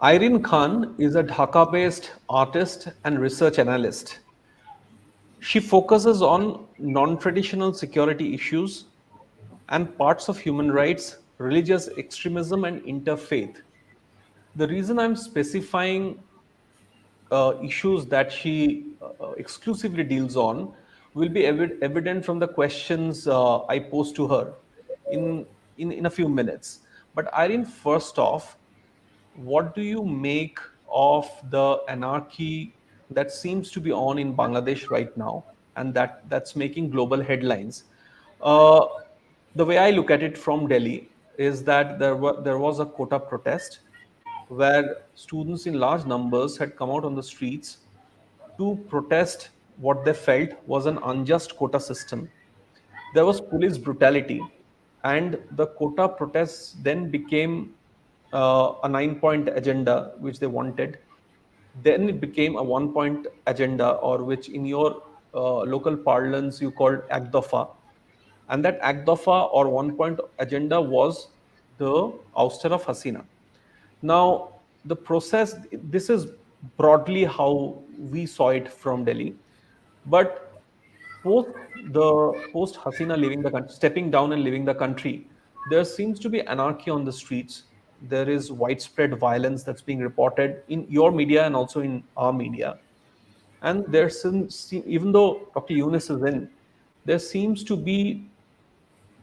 Ayreen Khan is a Dhaka based artist and research analyst. She focuses on non traditional security issues and parts of human rights, religious extremism, and interfaith. The reason I'm specifying issues that she exclusively deals on will be evident from the questions I pose to her in, in a few minutes. But Irene, first off, what do you make of the anarchy that seems to be on in Bangladesh right now, and that's making global headlines? Uh, the way I look at it from Delhi is that there was a quota protest where students in large numbers had come out on the streets to protest what they felt was an unjust quota system. There was police brutality, and the quota protests then became a 9 point agenda which they wanted. Then it became a 1 point agenda, or which in your local parlance you called Agdofa. And that Agdofa or 1 point agenda was the ouster of Hasina. Now, the process, this is broadly how we saw it from Delhi. But post post Hasina leaving the country, stepping down and leaving the country, there seems to be anarchy on the streets. There is widespread violence that's being reported in your media and also in our media. And even though Dr. Yunus is in, there seems to be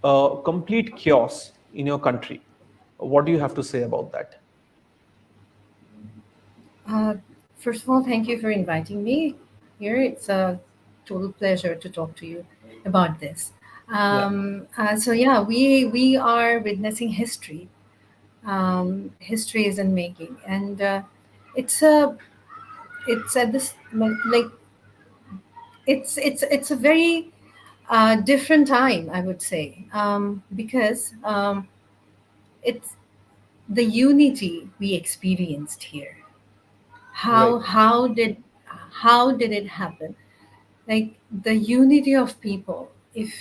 complete chaos in your country. What do you have to say about that? Uh, First of all, thank you for inviting me here. It's a total pleasure to talk to you about this. Yeah, So yeah, we are witnessing history. History is in making, and it's a it's at this like it's a very different time, I would say, because it's the unity we experienced here. right. How did it happen? Like the unity of people. If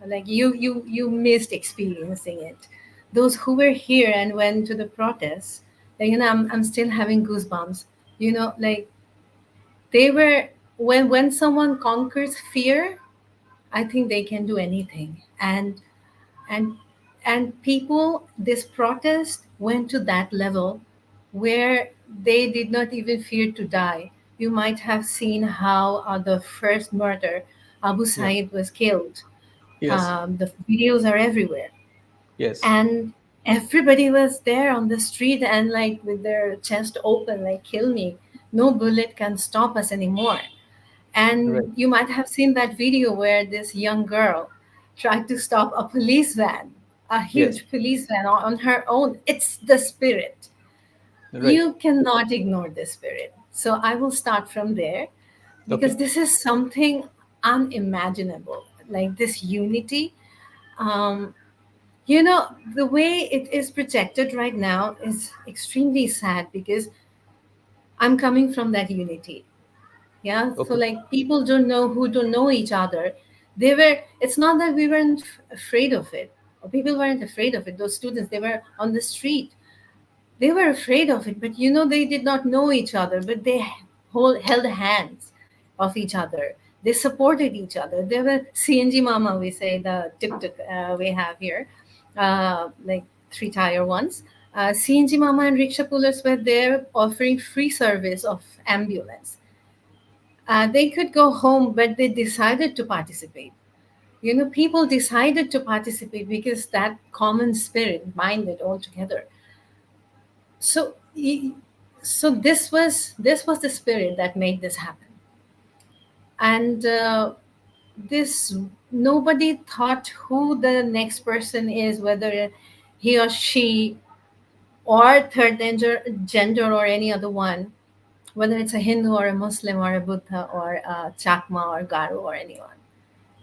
like you missed experiencing it, those who were here and went to the protests, like, I'm still having goosebumps. Like they were, when someone conquers fear, I think they can do anything. And and people, this protest went to that level where they did not even fear to die. You might have seen how the first murder, Abu Yeah. Said, was killed. Yes. The videos are everywhere, Yes. and everybody was there on the street and like with their chest open, like, kill me, no bullet can stop us anymore. Right. And you might have seen that video where this young girl tried to stop a police van, a Yes. huge police van, on her own. It's the spirit. Right. You cannot ignore the spirit. So I will start from there, because Okay. this is something unimaginable. Like this unity. Um, the way it is projected right now is extremely sad, because I'm coming from that unity. Yeah, so Okay. like people don't know who don't know each other. It's not that we weren't afraid of it, or people weren't afraid of it. Those students, they were on the street, they were afraid of it, but they did not know each other, but they held hands of each other. They supported each other. They were CNG mama, we say, the tuk-tuk we have here, like three tire ones. CNG mama and rickshaw pullers were there offering free service of ambulance. They could go home, but they decided to participate. People decided to participate because that common spirit minded all together. So, so this was the spirit that made this happen. And this nobody thought who the next person is, whether he or she, or third gender or any other one, whether it's a Hindu or a Muslim or a Buddha or a Chakma or Garo or anyone.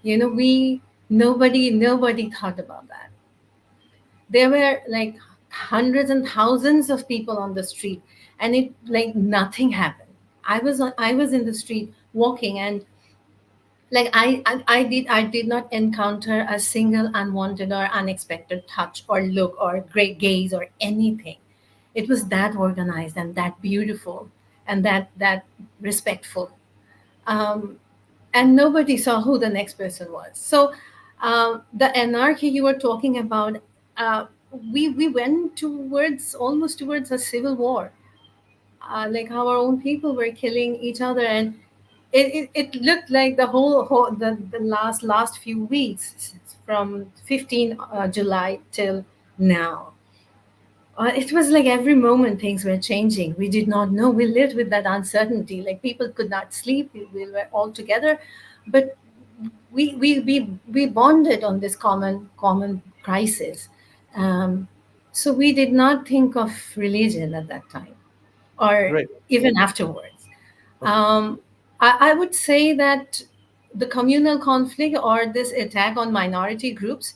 We nobody thought about that. There were like hundreds and thousands of people on the street, and it like nothing happened. I was in the street walking, and like I did not encounter a single unwanted or unexpected touch or look or great gaze or anything. It was that organized and that beautiful and that respectful. Um, and nobody saw who the next person was. So the anarchy you were talking about, uh, we went towards almost towards a civil war. Like our own people were killing each other, and it looked like the the last few weeks from 15 July till now. It was like every moment things were changing. We did not know. We lived with that uncertainty. Like people could not sleep. We were all together, but we bonded on this common crisis. Um, so we did not think of religion at that time, or Right. even afterwards. Okay. Um, I would say that the communal conflict or this attack on minority groups,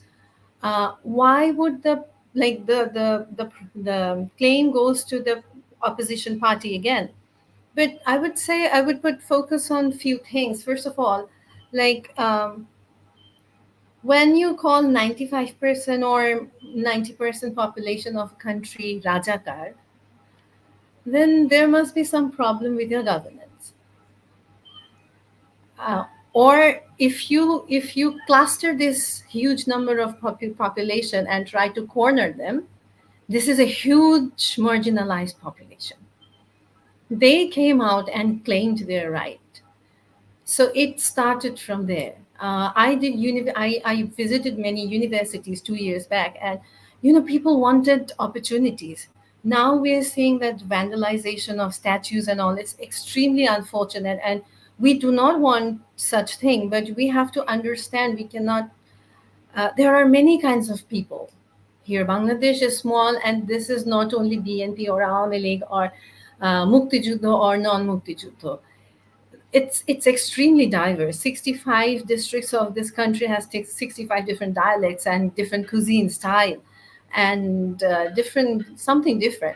why would the claim goes to the opposition party again? But I would say I would put focus on few things. First of all, like when you call 95% or 90% population of a country Rajakar, then there must be some problem with your governance. uh, or if you cluster this huge number of population and try to corner them, this is a huge marginalized population. They came out and claimed their right. So it started from there. I visited many universities 2 years back, and people wanted opportunities. Now we're seeing that vandalization of statues and all. It's extremely unfortunate, and we do not want such thing. But we have to understand we cannot. There are many kinds of people here. Bangladesh is small, and this is not only BNP or Awami League or Mukti Juddho or non-Mukti Juddho. It's extremely diverse. 65 districts of this country has 65 different dialects and different cuisine style, and different something different.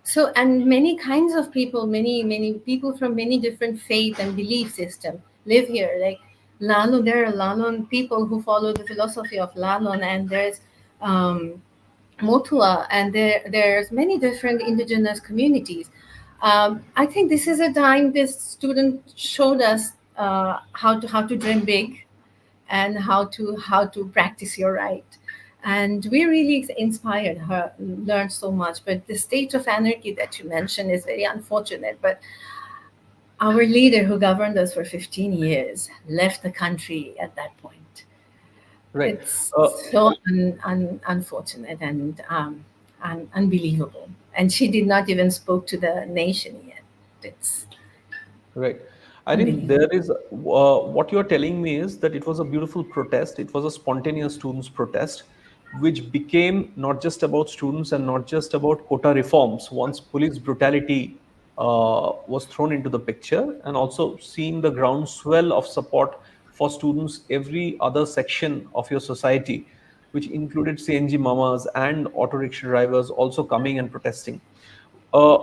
So, and many kinds of people, many people from many different faith and belief system live here. Like Lalon, there are Lalon people who follow the philosophy of Lalon, and there's um, Motua, and there's many different indigenous communities. I think this is a time this student showed us how to dream big, and how to practice your right. And we really inspired her, learned so much. But the state of anarchy that you mentioned is very unfortunate. But our leader who governed us for 15 years left the country at that point. Right. It's Uh, so unfortunate and unbelievable. And she did not even spoke to the nation yet. It's Right. I think unbelievable. there is what you're telling me is that it was a beautiful protest. It was a spontaneous students' protest, which became not just about students and not just about quota reforms once police brutality was thrown into the picture, and also seeing the groundswell of support for students, every other section of your society, which included CNG mamas and auto rickshaw drivers also coming and protesting. uh,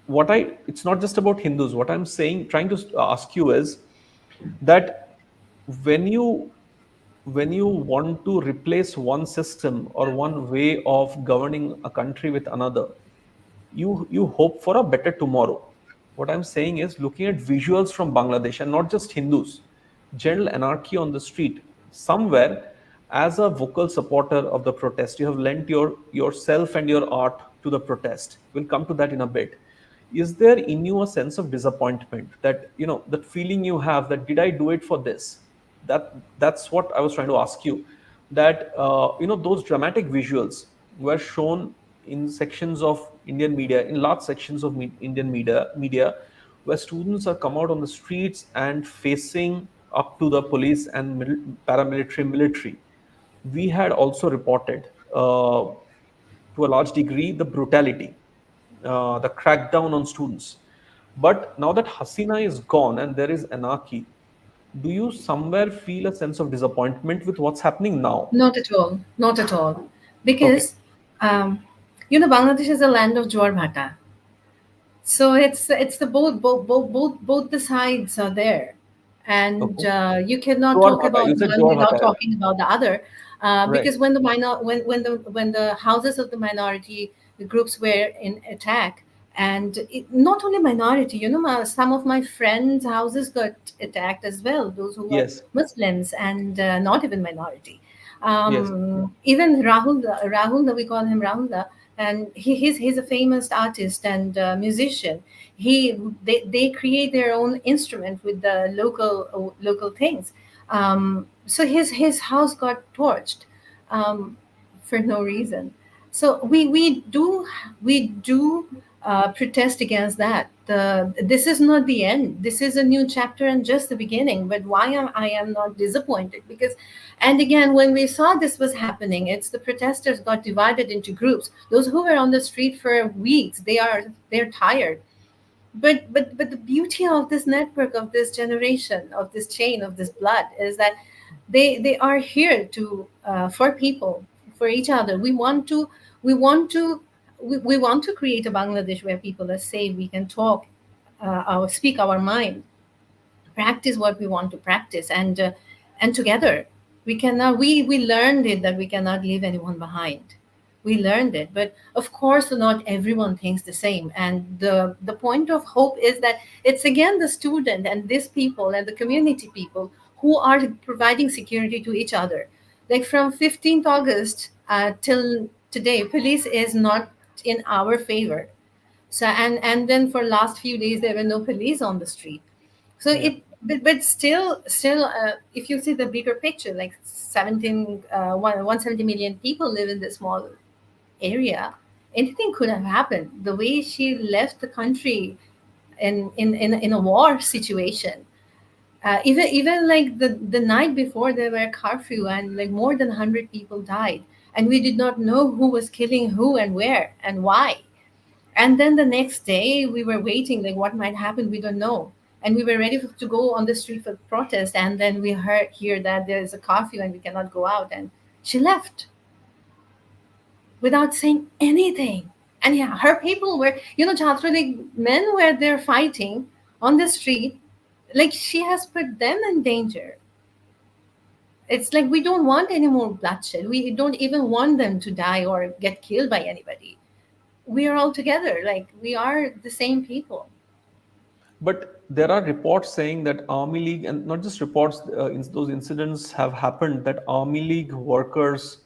what I It's not just about Hindus. What I'm saying, trying to ask you is that when you want to replace one system or one way of governing a country with another, you hope for a better tomorrow. What I'm saying is, looking at visuals from Bangladesh, and not just Hindus, general anarchy on the street somewhere, as a vocal supporter of the protest, you have lent yourself and your art to the protest. We'll come to that in a bit. Is there in you a sense of disappointment, that that feeling you have, that did I do it for this? That's what I was trying to ask you. That those dramatic visuals were shown in sections of Indian media, in large sections of Indian media, where students are come out on the streets and facing up to the police and paramilitary military. We had also reported, to a large degree, the brutality, the crackdown on students. But now that Hasina is gone and there is anarchy, do you somewhere feel a sense of disappointment with what's happening now? Not at all. Not at all. Okay. Because um, Bangladesh is a land of Jowar Bhata. So it's the both the sides are there, and Okay. you cannot Jowar talk Bhata. about You said one Jowar without Bhata. talking about the other, Right. because when the houses of the minority the groups were in attack. And not only minority, some of my friends' houses got attacked as well, those who are Yes. Muslims and not even minority. Yes. Even Rahul, we call him Rahul, and he's a famous artist and musician. They create their own instrument with the local things. So his house got torched um, for no reason. So we do protest against that. This is not the end. This is a new chapter and just the beginning. But why am I am not disappointed? Because, and again, when we saw this was happening, it's the protesters got divided into groups. Those who were on the street for weeks, they're tired. But the beauty of this network, of this generation, of this chain, of this blood, is that they are here to for people, for each other. We want to create a Bangladesh where people are safe. We can talk, speak our mind, practice what we want to practice, and together we cannot we learned it that we cannot leave anyone behind. We learned it, but of course not everyone thinks the same. And the point of hope is that it's again the student and these people and the community people who are providing security to each other. Like from 15th August till today, police is not in our favor. So and then for last few days there were no police on the street. So Yeah. but still, if you see the bigger picture, like 170 million people live in this small area. Anything could have happened. The way she left the country in a war situation. Even like the night before, there were curfew and like more than 100 people died, and we did not know who was killing who and where and why. And then the next day, we were waiting, like what might happen, we don't know. And we were ready to go on the street for protest. And then we heard here that there's a curfew and we cannot go out. And she left without saying anything. And yeah, her people were, Chhatra, like men were there fighting on the street. Like she has put them in danger. It's like we don't want any more bloodshed. We don't even want them to die or get killed by anybody. We are all together. Like we are the same people. But there are reports saying that Army League, and not just reports, those incidents have happened, that Army League workers,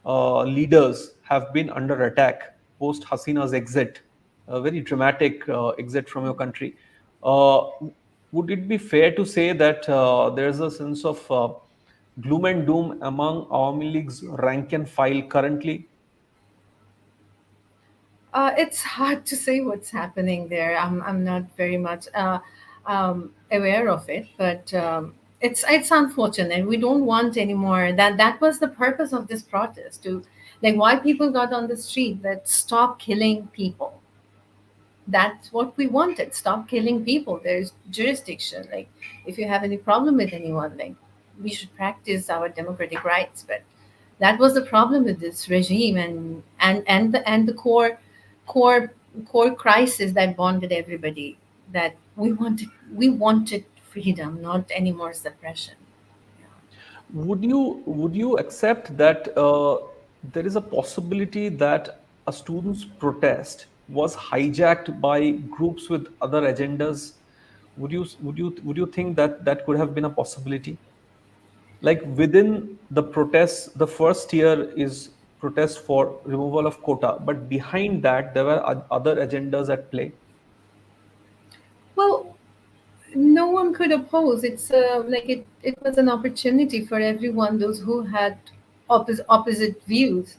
leaders have been under attack post Hasina's exit, a very dramatic exit from your country. Uh, would it be fair to say that there's a sense of gloom and doom among Army League's rank and file currently? It's hard to say what's happening there. I'm not very much aware of it, but it's unfortunate. We don't want anymore. That was the purpose of this protest, to like why people got on the street, that stop killing people. That's what we wanted. Stop killing people. There's jurisdiction. Like if you have any problem with anyone, like we should practice our democratic rights. But that was the problem with this regime, and the core core crisis that bonded everybody, that we wanted freedom, not any more suppression. Would you accept that there is a possibility that a student's protest was hijacked by groups with other agendas? Would you think that that could have been a possibility? Like within the protests, the first year is protest for removal of quota, but behind that there were other agendas at play. Well, no one could oppose. It's like it was an opportunity for everyone, those who had opposite views,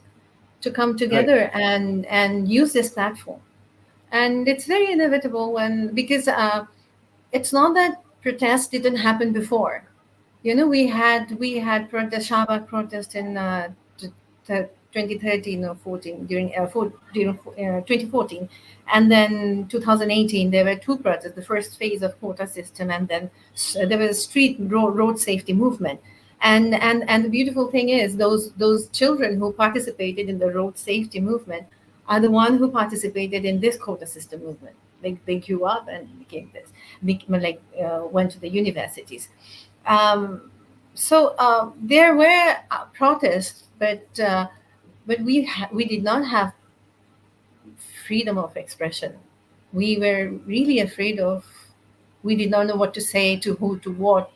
to come Right. together and use this platform. And it's very inevitable, because it's not that protests didn't happen before. We had protest, Shahbag protest in 2013 or 14, during 2014, and then 2018 there were two protests. The first phase of quota system, and then there was a road safety movement. And the beautiful thing is, those children who participated in the road safety movement are the one who participated in this quota system movement. Like they grew up and became this, went to the universities. So there were protests, but we did not have freedom of expression. We were really afraid of, we did not know what to say, to who, to what.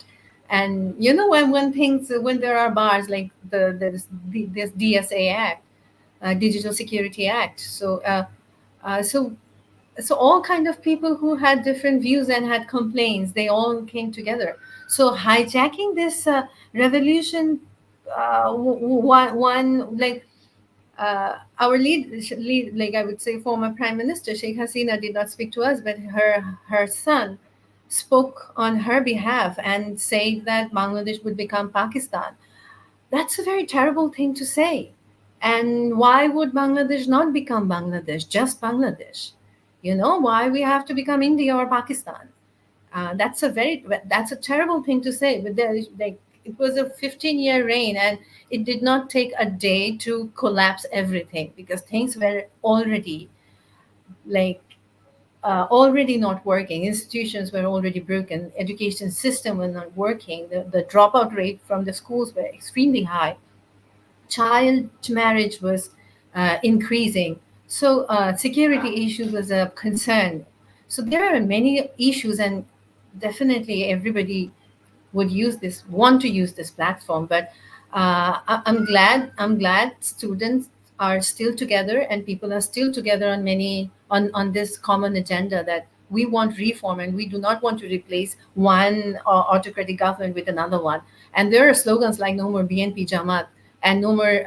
And you know, when there are bars like this DSA Act, Digital Security Act. So so all kind of people who had different views and had complaints, they all came together. So hijacking this revolution, one like our lead, like I would say, former Prime Minister Sheikh Hasina did not speak to us, but her son spoke on her behalf and said that Bangladesh would become Pakistan. That's a very terrible thing to say. And why would Bangladesh not become Bangladesh, just Bangladesh? You know, why we have to become India or Pakistan? That's a terrible thing to say. But there, like, it was a 15-year reign, and it did not take a day to collapse everything because things were already like already not working. Institutions were already broken. Education system was not working. The dropout rate from the schools were extremely high. Child marriage was increasing. So security issues was a concern. So there are many issues, and definitely everybody would want to use this platform. But I'm glad students are still together and people are still together on on this common agenda that we want reform and we do not want to replace one autocratic government with another one. And there are slogans like no more BNP Jamaat and no more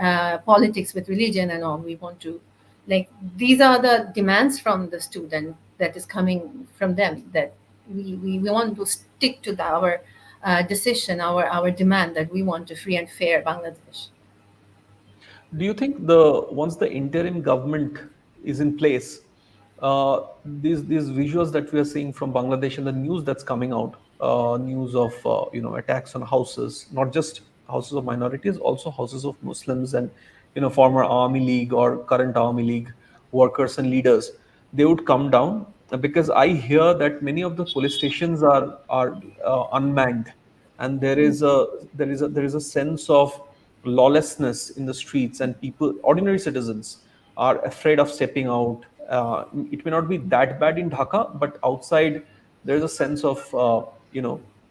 politics with religion and all. We want to, like, these are the demands from the student that is coming from them, that we want to stick to our decision, our demand that we want a free and fair Bangladesh. Do you think the once the interim government is in place, these visuals that we are seeing from Bangladesh and the news that's coming out, news of attacks on houses, not just houses of minorities, also houses of Muslims and former Army League or current Army League workers and leaders, they would come down because I hear that many of the police stations are unmanned, and there is a sense of lawlessness in the streets, and people, ordinary citizens, are afraid of stepping out. It may not be that bad in Dhaka, but outside there is a sense of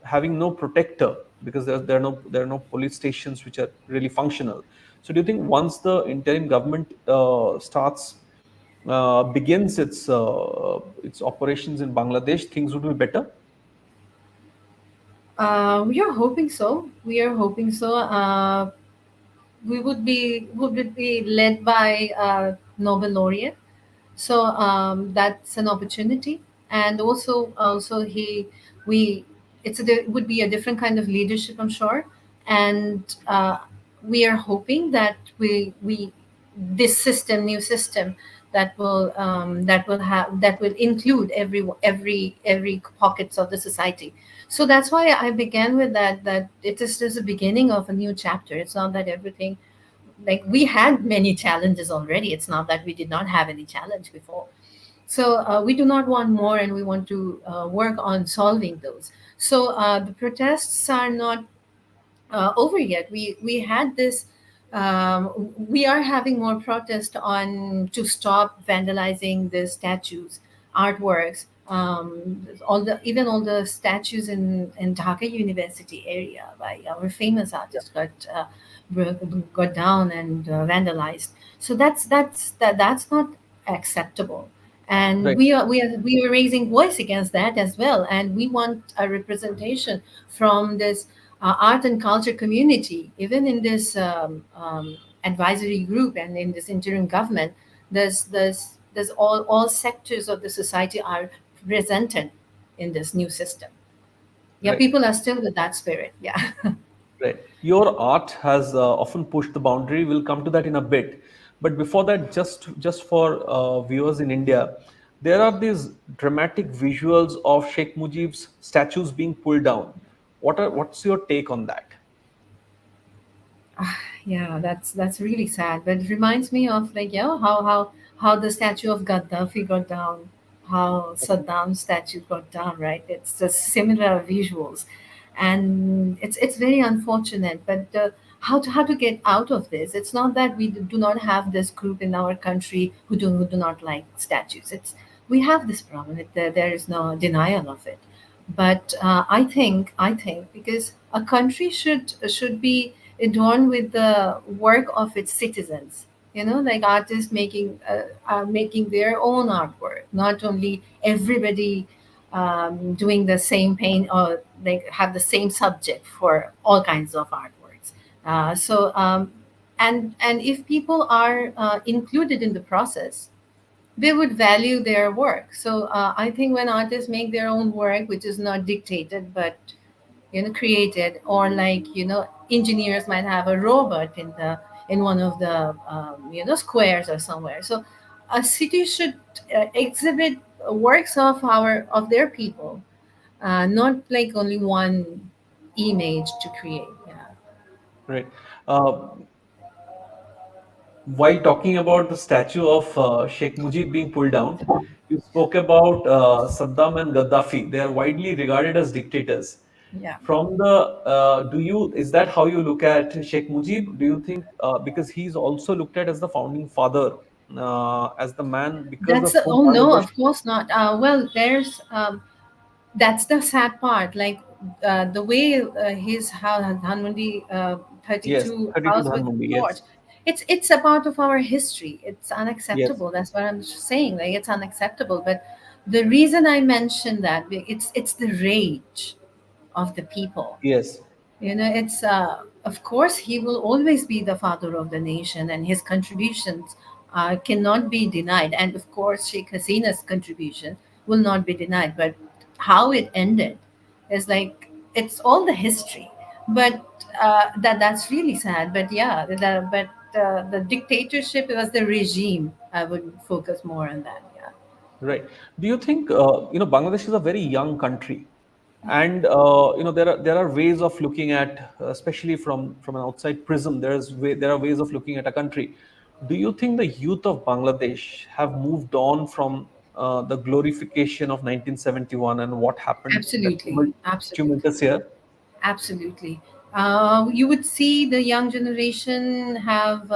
having no protector because there are no police stations which are really functional. So do you think once the interim government begins its operations in Bangladesh, things would be better? We are hoping so. We are hoping so. We would be led by Nobel laureate. So that's an opportunity, and also he we would be a different kind of leadership, I'm sure. And we are hoping that we this new system that will include every pockets of the society. So that's why I began with that it is just the beginning of a new chapter. It's not that everything, like, we had many challenges already. It's not that we did not have any challenge before. So we do not want more, and we want to work on solving those. So the protests are not over yet. We had this. We are having more protest on to stop vandalizing the statues, artworks, all the statues in Dhaka University area by our famous artists got down and vandalized. So that's not acceptable. And Right. we are raising voice against that as well. And we want a representation from this art and culture community, even in this advisory group and in this interim government. There's all sectors of the society are presented in this new system. Yeah, Right. people are still with that spirit. Yeah. Right. Your art has often pushed the boundary. We'll come to that in a bit. But before that, just for viewers in India, there are these dramatic visuals of Sheikh Mujib's statues being pulled down. What's your take on that? Yeah, that's really sad. But it reminds me of, like, how the statue of Gaddafi got down, how Saddam's statue got down, right? It's just similar visuals, and it's very unfortunate. But how to get out of this. It's not that we do not have this group in our country who do not like statues. It's we have this problem. There is no denial of it. But I think because a country should be adorned with the work of its citizens. Like artists making their own artwork, not only everybody doing the same paint or they have the same subject for all kinds of artworks. And if people are included in the process, they would value their work. So I think when artists make their own work, which is not dictated but created, or like engineers might have a robot in one of the squares or somewhere. So a city should exhibit works of their people, not like only one image to create. Yeah. Right. Uh, while talking about the statue of Sheikh Mujib being pulled down, you spoke about Saddam and Gaddafi. They are widely regarded as dictators. Yeah. From the do you is that how you look at Sheikh Mujib? Do you think because he's also looked at as the founding father, as the man because That's of the, whom oh no, Bangladesh? of course not. Well, there's that's the sad part. Like the way his Dhanmondi Yes, 32 32 house was Dhanmondi. torched. Yes, It's a part of our history. It's yes, unacceptable. That's what I'm saying. Like it's unacceptable. But the reason I mentioned that, it's the rage of the people. yes. It's of course he will always be the father of the nation, and his contributions cannot be denied. And of course, Sheikh Hasina's contribution will not be denied. But how it ended is like it's all the history. But that's really sad. But yeah, the dictatorship was the regime. I would focus more on that. Yeah. Right. Do you think Bangladesh is a very young country, and there are ways of looking at, especially from an outside prism. There are ways of looking at a country. Do you think the youth of Bangladesh have moved on from the glorification of 1971 and what happened that Absolutely, absolutely. tumultuous year? Absolutely. You would see the young generation have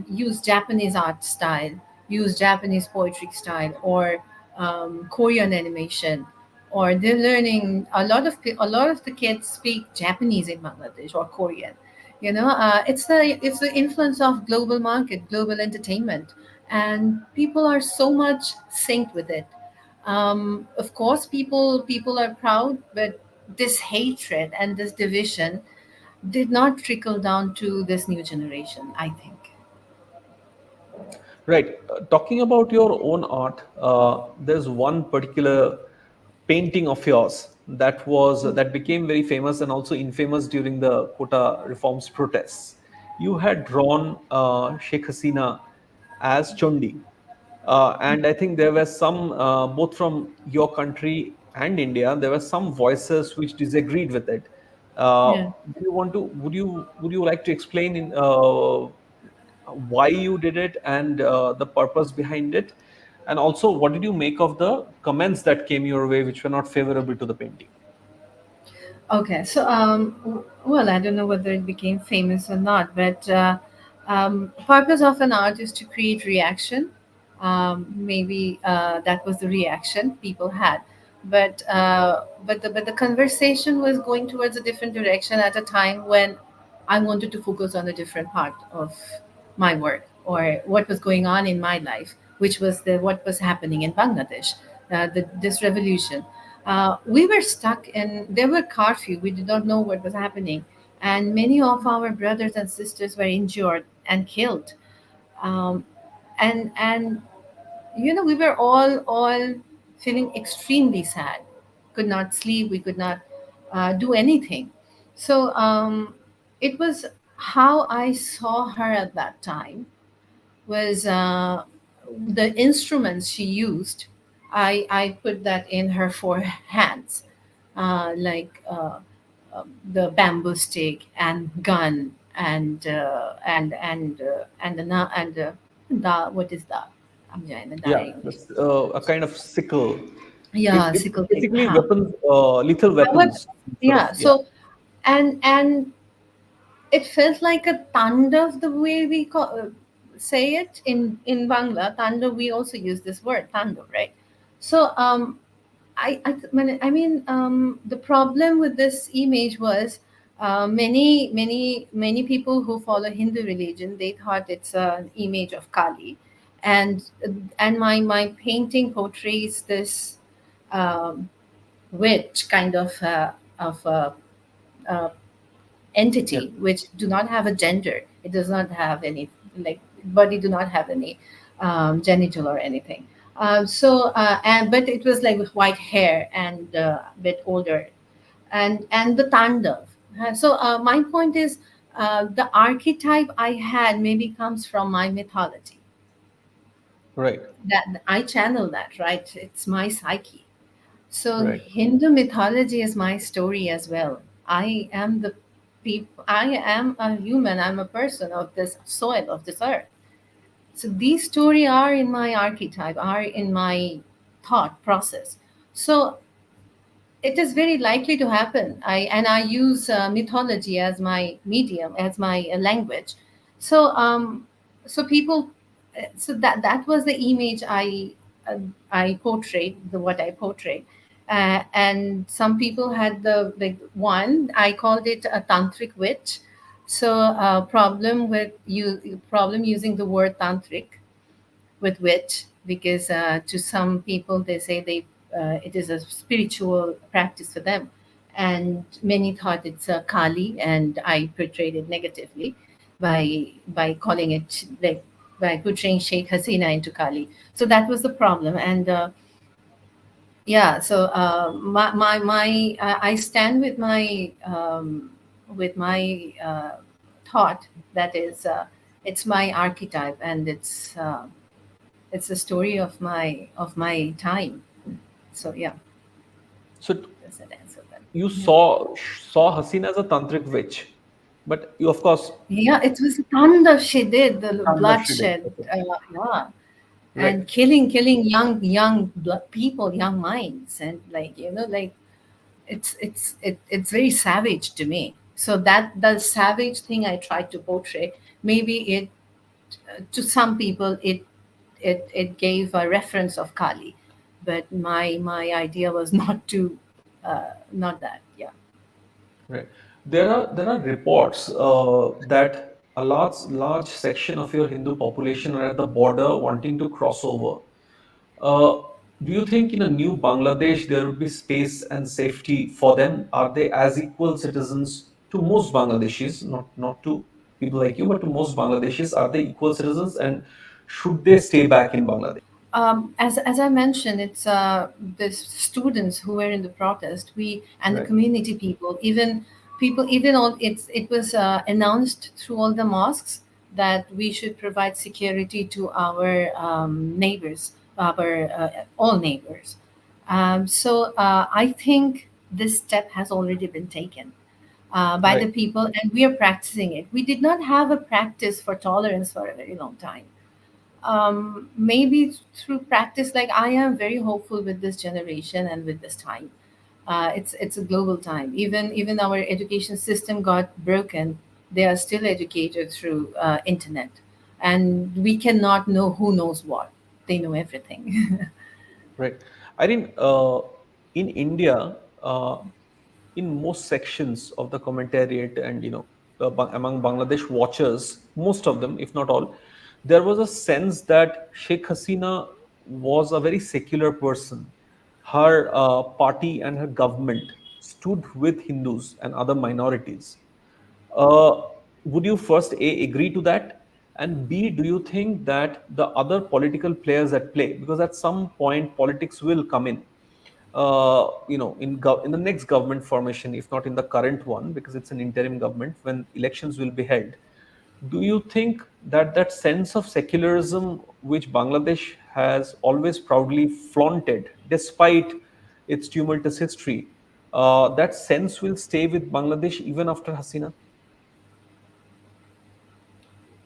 use Japanese art style, use Japanese poetry style, or Korean animation, or they're learning a lot of the kids speak Japanese in Bangladesh or Korean. It's the influence of global market, global entertainment, and people are so much synced with it. Of course, people are proud, but this hatred and this division did not trickle down to this new generation, I think. Right. Talking about your own art, there's one particular painting of yours that became very famous and also infamous during the quota reforms protests. You had drawn Sheikh Hasina as Chondi, and I think there were some both from your country and India. There were some voices which disagreed with it. Yeah. Do you want to? Would you like to explain in why you did it and the purpose behind it, and also what did you make of the comments that came your way which were not favorable to the painting? Okay, so well, I don't know whether it became famous or not, but purpose of an art is to create reaction. Maybe that was the reaction people had, but the conversation was going towards a different direction at a time when I wanted to focus on a different part of my work or what was going on in my life, which was what was happening in Bangladesh, this revolution. We were stuck in there were curfew. We did not know what was happening, and many of our brothers and sisters were injured and killed. Um, and we were all feeling extremely sad. Could not sleep. We could not do anything. So it was how I saw her at that time was the instruments she used. I put that in her four hands, like the bamboo stick and gun and what is that? I'm Yeah, dying. that's a kind of sickle. it, Yeah, it's sickle thing. basically weapons, lethal What? weapons sort of. Yeah. Yeah. So and it felt like a tandav, the way we say it in Bangla. Tandav, we also use this word tandav, right? So the problem with this image was many people who follow Hindu religion, they thought it's an image of Kali, and my painting portrays this um, witch kind of uh, Yeah. entity which do not have a gender. It does not have any, like, body do not have any genital or anything. And but it was like with white hair and a bit older, and the tandav. So my point is, the archetype I had maybe comes from my mythology. Right. That I channel that, right? It's my psyche. So Right. Hindu mythology is my story as well. I am the people. I am a human. I'm a person of this soil, of this earth. So these stories are in my archetype, are in my thought process. So it is very likely to happen. I use mythology as my medium, as my language. So um so people, that was the image uh, I portrayed, the what I portrayed. And some people had the, like, one I called it a tantric witch. So problem using the word tantric with witch, because to some people they say they it is a spiritual practice for them, and many thought it's a Kali, and I portrayed it negatively by calling it, like, by portraying Sheikh Hasina into Kali. So that was the problem. And yeah, so I stand with my thought, that is, it's my archetype, and it's the story of my time. So yeah, So that's that answer then. you Yeah. saw Hasina as a tantric witch, but you of course Yeah, it was a thunder she did, the Tandav she did. bloodshed. Okay. Yeah, Right. and killing young people, young minds, and, like, like, it's very savage to me. So that the savage thing I tried to portray, maybe it, to some people, it gave a reference of Kali, but my idea was not to, not that. Yeah. Right. There are reports that a large section of your Hindu population are at the border wanting to cross over. Uh, do you think in a new Bangladesh there would be space and safety for them? Are they as equal citizens to most Bangladeshis? Not to people like you, but to most Bangladeshis, are they equal citizens and should they stay back in Bangladesh? As I mentioned, it's the students who were in the protest, we and the Right. community people, even all, it was announced through all the mosques that we should provide security to our neighbors, our all neighbors. So I think this step has already been taken by Right. the people, and we are practicing it. We did not have a practice for tolerance for a very long time. Maybe through practice, like, I am very hopeful with this generation and with this time. It's a global time. Even our education system got broken, they are still educated through internet, and we cannot know who knows what. They know everything. Right. I think in India, in most sections of the commentariat and among Bangladesh watchers, most of them, if not all, there was a sense that Sheikh Hasina was a very secular person. Her party and her government stood with Hindus and other minorities. Uh, would you first A, agree to that? And B, do you think that the other political players at play, because at some point politics will come in, in the next government formation, if not in the current one, because it's an interim government when elections will be held. Do you think that that sense of secularism, which Bangladesh has always proudly flaunted, despite its tumultuous history, that sense will stay with Bangladesh even after Hasina?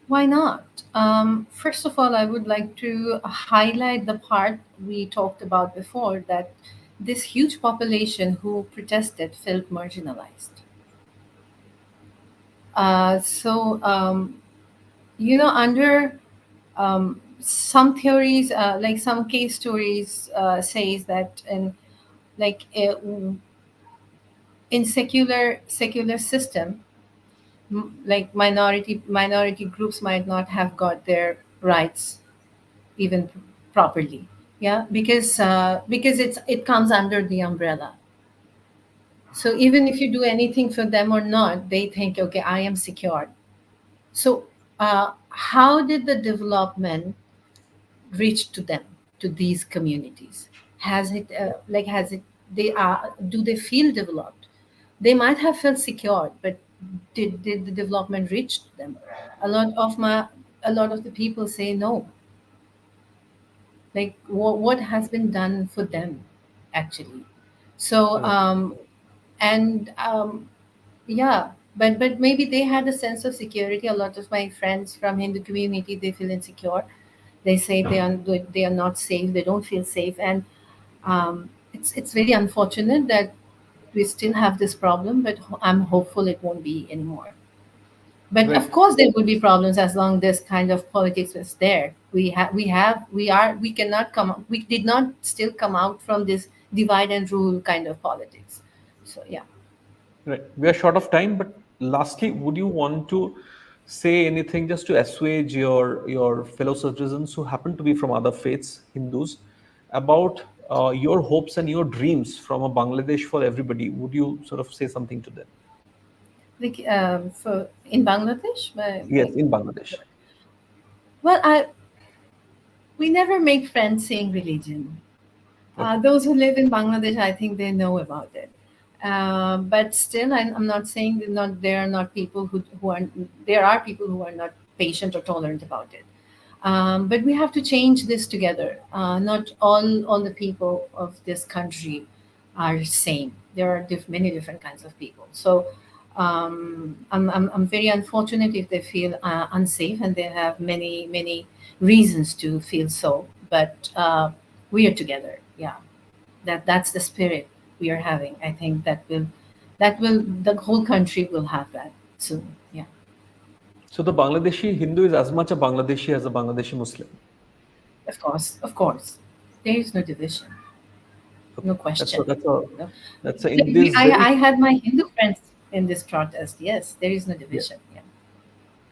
Why not? First of all, I would like to highlight the part we talked about before, that this huge population who protested felt marginalized. So under some theories, like some case stories, says that like uh, in secular system, like minority groups might not have got their rights even properly. Yeah, because it comes under the umbrella. So even if you do anything for them or not, they think, okay, I am secured. So how did the development reach to them, to these communities? Has it has it, they are, do they feel developed? They might have felt secure, but did the development reach them? A lot of my a lot of the people say no. Like what has been done for them, actually? So Right. and yeah, but maybe they had a sense of security. A lot of my friends from Hindu community, they feel insecure. They say they are not safe, they don't feel safe. And it's very unfortunate that we still have this problem, but I'm hopeful it won't be anymore. But Right. of course, there would be problems as long this kind of politics was there. We cannot come. We did not still come out from this divide and rule kind of politics. So yeah. Right. We are short of time, but lastly, would you want to say anything just to assuage your fellow citizens who happen to be from other faiths, Hindus, about your hopes and your dreams from a Bangladesh for everybody? Would you sort of say something to them? Like for in Bangladesh, Yes, in Bangladesh. well, I we never make friends saying religion. Okay. Those who live in Bangladesh, I think they know about it. But still, I'm not saying that not there are not people who are there are people who are not patient or tolerant about it. But we have to change this together. Not all the people of this country are same. There are many different kinds of people. So I'm very unfortunate if they feel unsafe, and they have many reasons to feel so. But we are together. Yeah, that's the spirit we are having. I think that will the whole country will have that soon. Yeah, So the Bangladeshi Hindu is as much a Bangladeshi as a Bangladeshi Muslim. of course, there is no division, no Okay. That's question. a that's a No. that's a, in this I very had my Hindu friends in this protest. Yes, there is no yeah. division. Yeah.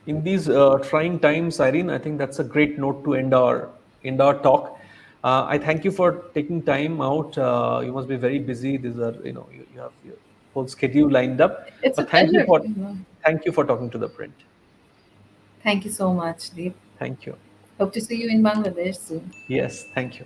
In these trying times, Irene, I think that's a great note to end our talk. I thank you for taking time out. You must be very busy. These are, you have your whole schedule lined up. It's a But thank you pleasure. for talking to the print. Thank you so much, Deep. Thank you. Hope to see you in Bangladesh soon. Yes, thank you.